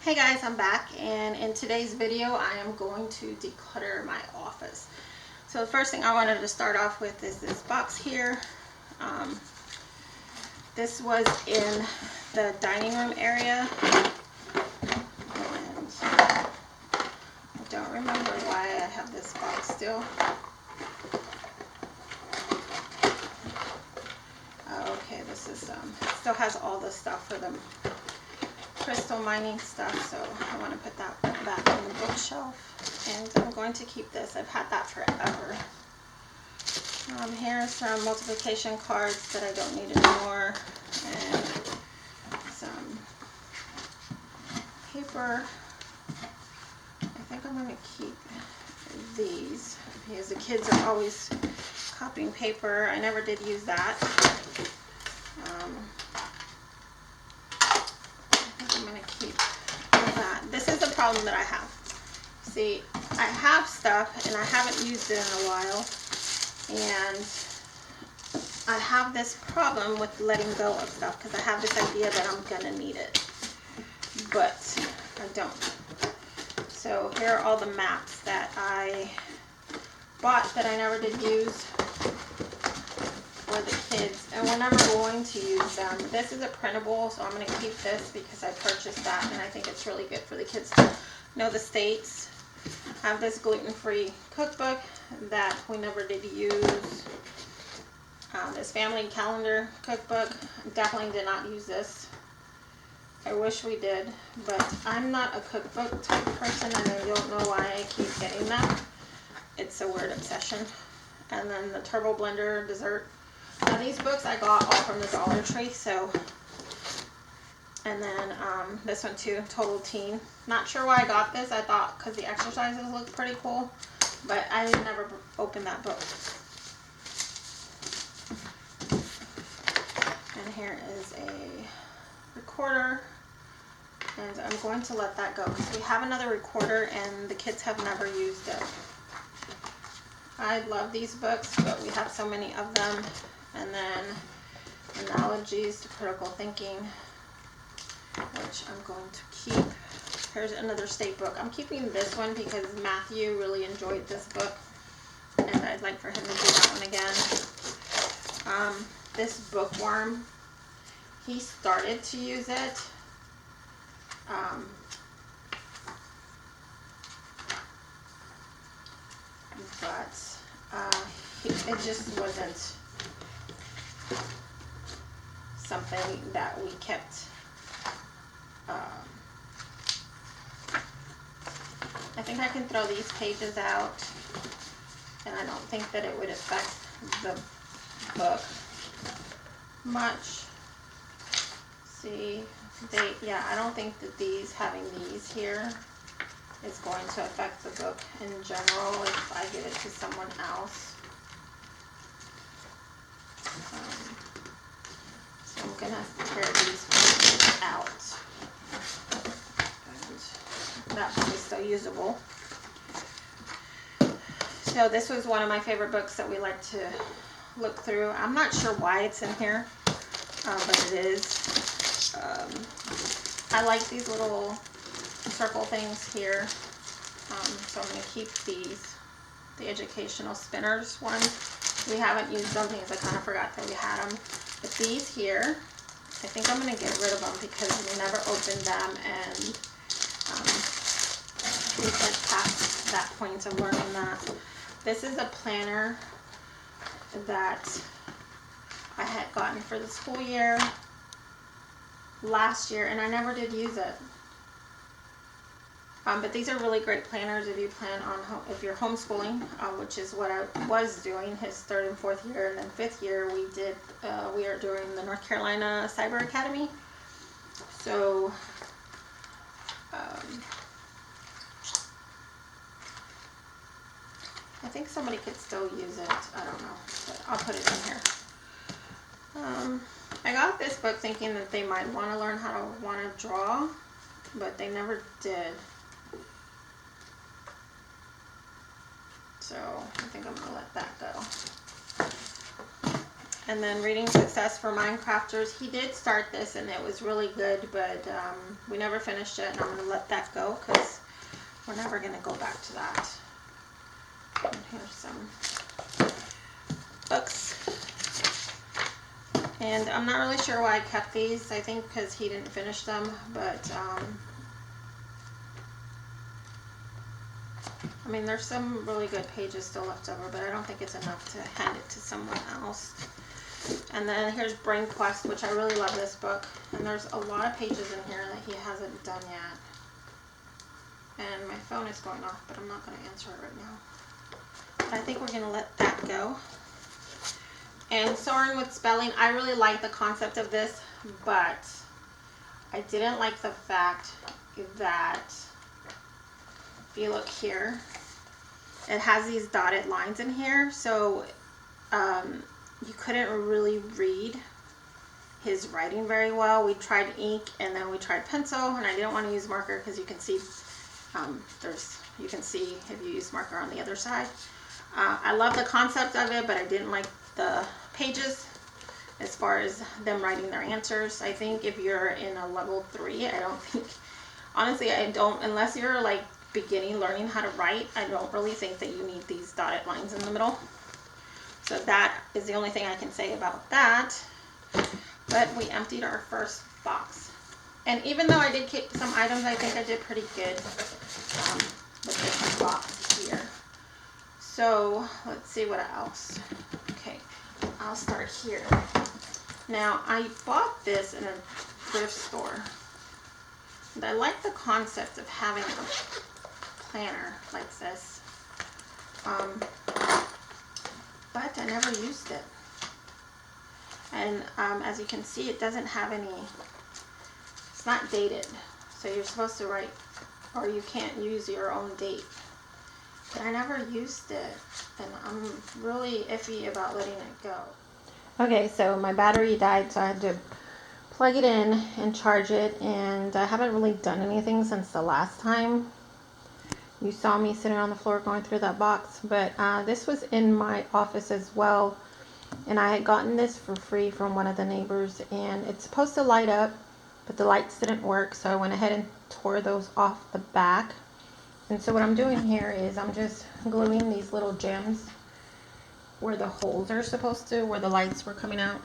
Hey guys, I'm back, and in today's video I am going to declutter my office. So the first thing I wanted to start off with is this box here. This was in the dining room area, and I don't remember why I have this box still. Okay, this is still has all the stuff for them crystal mining stuff, so I want to put that back on the bookshelf, and I'm going to keep this. I've had that forever. Here's some multiplication cards that I don't need anymore, and some paper. I think I'm going to keep these because the kids are always copying paper. I never did use that. I'm going to keep that. This is the problem that I have. See, I have stuff and I haven't used it in a while, and I have this problem with letting go of stuff because I have this idea that I'm going to need it, but I don't. So here are all the maps that I bought that I never did use for the kids, and we're never going to use them. This is a printable, so I'm going to keep this because I purchased that and I think it's really good for the kids to know the states. I have this gluten-free cookbook that we never did use. This family calendar cookbook, definitely did not use this. I wish we did, but I'm not a cookbook type person, and I don't know why I keep getting them. It's a weird obsession. And then the Turbo Blender dessert. Now these books I got all from the Dollar Tree, so. And then this one too, Total Teen. Not sure why I got this. I thought because the exercises look pretty cool, but I never opened that book. And here is a recorder, and I'm going to let that go because we have another recorder and the kids have never used it. I love these books, but we have so many of them. And then Analogies to Critical Thinking, which I'm going to keep. Here's another state book. I'm keeping this one because Matthew really enjoyed this book, and I'd like for him to do that one again. This bookworm, he started to use it. But it just wasn't something that we kept. I think I can throw these pages out, and I don't think that it would affect the book much. See, I don't think that having these here is going to affect the book in general if I give it to someone else. So I'm going to tear these pages out. And that book is still usable. So this was one of my favorite books that we like to look through. I'm not sure why it's in here, but it is. I like these little circle things here, so I'm going to keep these. The educational spinners one. We haven't used them because I kind of forgot that we had them. But these here, I think I'm going to get rid of them because we never opened them, and we've like past that point of learning that. This is a planner that I had gotten for the school year last year, and I never did use it. But these are really great planners if you plan on, if you're homeschooling, which is what I was doing his 3rd and 4th year, and then 5th year we are doing the North Carolina Cyber Academy. So I think somebody could still use it. I don't know, but I'll put it in here. I got this book thinking that they might want to learn how to draw, but they never did. So I think I'm going to let that go. And then Reading Success for Minecrafters. He did start this and it was really good, but we never finished it, and I'm going to let that go because we're never going to go back to that. And here's some books. And I'm not really sure why I kept these. I think because he didn't finish them, but I mean, there's some really good pages still left over, but I don't think it's enough to hand it to someone else. And then here's Brain Quest, which I really love this book. And there's a lot of pages in here that he hasn't done yet. And my phone is going off, but I'm not going to answer it right now. But I think we're going to let that go. And Soaring with Spelling, I really like the concept of this, but I didn't like the fact that, if you look here, it has these dotted lines in here, so you couldn't really read his writing very well. We tried ink and then we tried pencil, and I didn't want to use marker because you can see you can see if you use marker on the other side. I love the concept of it, but I didn't like the pages as far as them writing their answers. I think if you're in a level 3, I don't think, honestly, I don't, unless you're like beginning learning how to write, I don't really think that you need these dotted lines in the middle. So that is the only thing I can say about that. But we emptied our first box. And even though I did keep some items, I think I did pretty good with this box here. So let's see what else. Okay, I'll start here. Now, I bought this in a thrift store. And I like the concept of having a planner like this. But I never used it. And as you can see, it doesn't have any, it's not dated. So you're supposed to write, or you can't use your own date. But I never used it, and I'm really iffy about letting it go. Okay, so my battery died, so I had to plug it in and charge it, and I haven't really done anything since the last time you saw me sitting on the floor going through that box. But this was in my office as well, and I had gotten this for free from one of the neighbors, and it's supposed to light up, but the lights didn't work, so I went ahead and tore those off the back. And so what I'm doing here is I'm just gluing these little gems where the holes are supposed to, where the lights were coming out,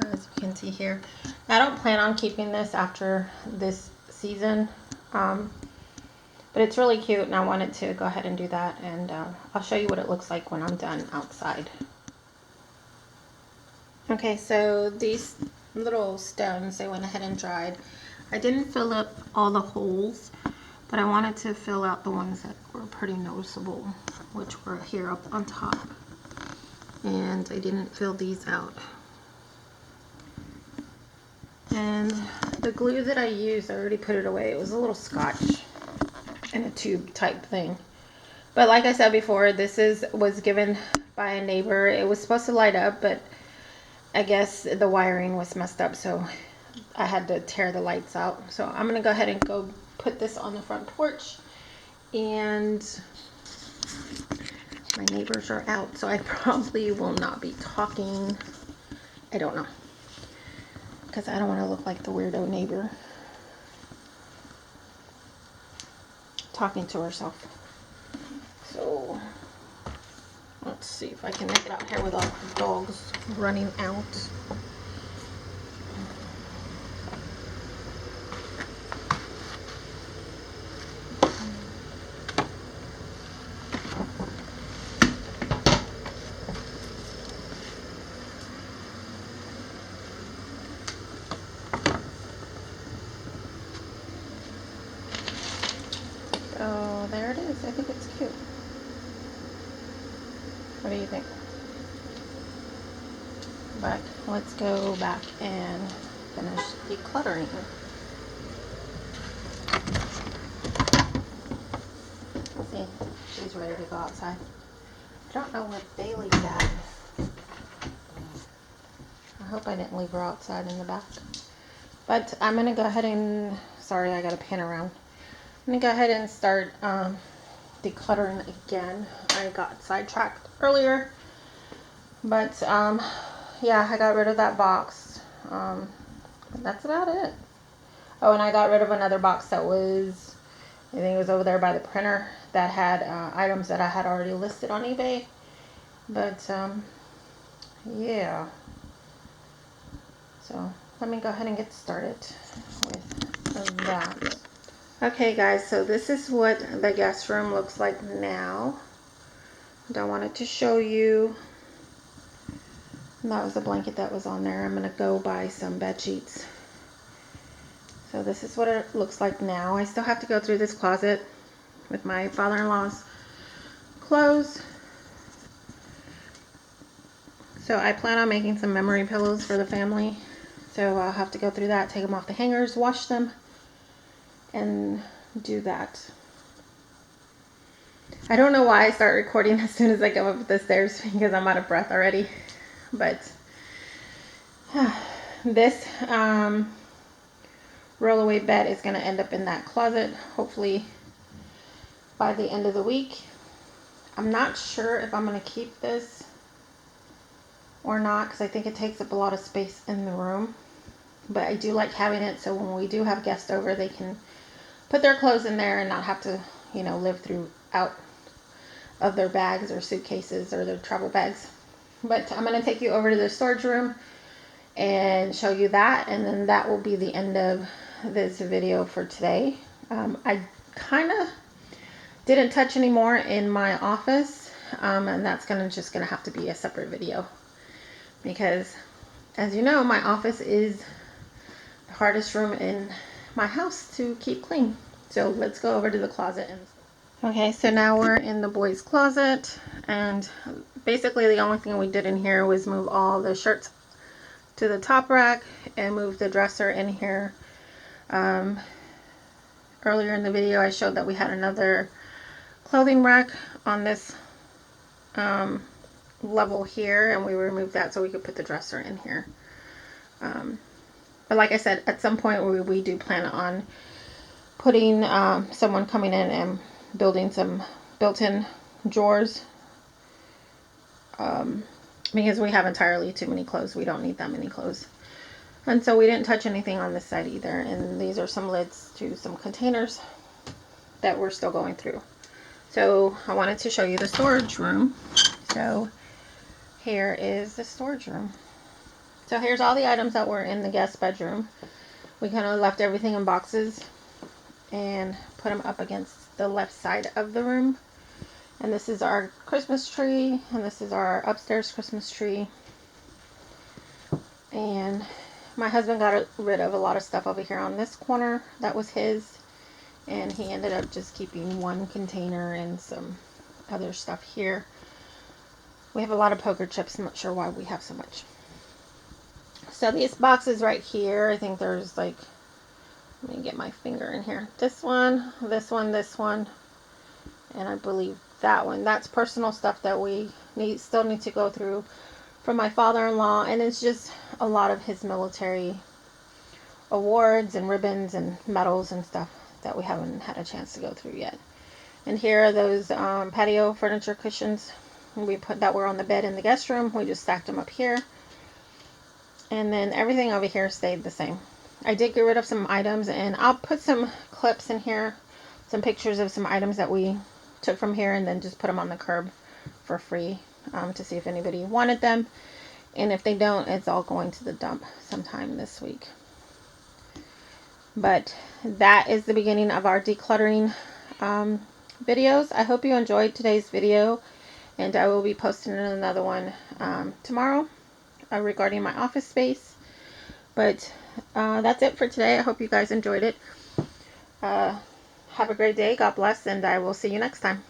as you can see here. I don't plan on keeping this after this season, but it's really cute, and I wanted to go ahead and do that, and I'll show you what it looks like when I'm done outside. Okay, so these little stones, they went ahead and dried. I didn't fill up all the holes, but I wanted to fill out the ones that were pretty noticeable, which were here up on top. And I didn't fill these out. And the glue that I used, I already put it away. It was a little scotch in a tube type thing. But like I said before, this was given by a neighbor. It was supposed to light up, but I guess the wiring was messed up, so I had to tear the lights out. So I'm gonna go ahead and go put this on the front porch, and my neighbors are out, so I probably will not be talking. I don't know, because I don't want to look like the weirdo neighbor talking to herself. So let's see if I can make it out here without the dogs running out. So there it is. I think it's cute. What do you think? But let's go back and finish decluttering. See, she's ready to go outside. I don't know where Bailey's at. I hope I didn't leave her outside in the back. But I'm going to go ahead and, sorry, I got to pan around. I'm going to go ahead and start decluttering again. I got sidetracked earlier. But yeah, I got rid of that box. But that's about it. Oh, and I got rid of another box that was, I think it was over there by the printer, that had items that I had already listed on eBay. But yeah. So let me go ahead and get started with that. Okay guys, so this is what the guest room looks like now. I wanted to show you. That was the blanket that was on there. I'm going to go buy some bed sheets. So this is what it looks like now. I still have to go through this closet with my father-in-law's clothes. So I plan on making some memory pillows for the family. So I'll have to go through that, take them off the hangers, wash them, and do that. I don't know why I start recording as soon as I go up the stairs because I'm out of breath already. But this rollaway bed is going to end up in that closet hopefully by the end of the week. I'm not sure if I'm going to keep this or not because I think it takes up a lot of space in the room. But I do like having it so when we do have guests over, they can put their clothes in there and not have to, you know, live out of their bags or suitcases or their travel bags. But I'm going to take you over to the storage room and show you that, and then that will be the end of this video for today. I kind of didn't touch anymore in my office, and that's just gonna have to be a separate video because, as you know, my office is the hardest room in my house to keep clean. So let's go over to the closet. Okay, so now we're in the boys' closet, and basically the only thing we did in here was move all the shirts to the top rack and move the dresser in here. Earlier in the video I showed that we had another clothing rack on this level here, and we removed that so we could put the dresser in here. But like I said, at some point we do plan on putting someone coming in and building some built-in drawers, because we have entirely too many clothes. We don't need that many clothes. And so we didn't touch anything on this side either. And these are some lids to some containers that we're still going through. So I wanted to show you the storage room. So here is the storage room. So here's all the items that were in the guest bedroom. We kind of left everything in boxes and put them up against the left side of the room. And this is our Christmas tree, and this is our upstairs Christmas tree. And my husband got rid of a lot of stuff over here on this corner that was his, and he ended up just keeping one container and some other stuff here. We have a lot of poker chips. I'm not sure why we have so much. So these boxes right here, I think there's like, let me get my finger in here. This one, this one, this one, and I believe that one. That's personal stuff that we still need to go through from my father-in-law, and it's just a lot of his military awards and ribbons and medals and stuff that we haven't had a chance to go through yet. And here are those patio furniture cushions we put that were on the bed in the guest room. We just stacked them up here, and then everything over here stayed the same. I did get rid of some items, and I'll put some clips in here, some pictures of some items that we took from here, and then just put them on the curb for free to see if anybody wanted them. And if they don't, it's all going to the dump sometime this week. But that is the beginning of our decluttering videos. I hope you enjoyed today's video, and I will be posting another one tomorrow regarding my office space. But that's it for today. I hope you guys enjoyed it. Have a great day. God bless, and I will see you next time.